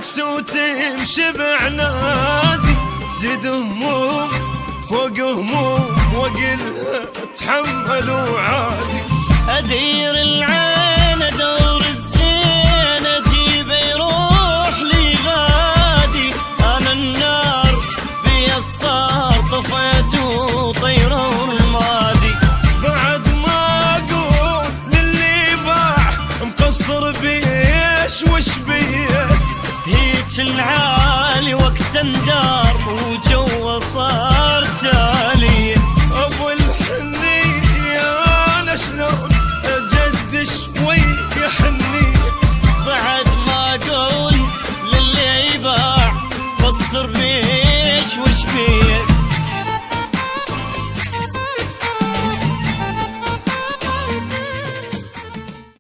عكس وتمشي بعنادي، زيد هموم فوق هموم واقلها اتحمل وعادي. ادير العين ادور الزين اجيبه يروح لي غادي، انا النار في الصار طفيت وطيره ورمادي. بعد ما اقول للي باع مقصر بيش وش بيه، هيج العالي وقت اندار وجوه صار تاني.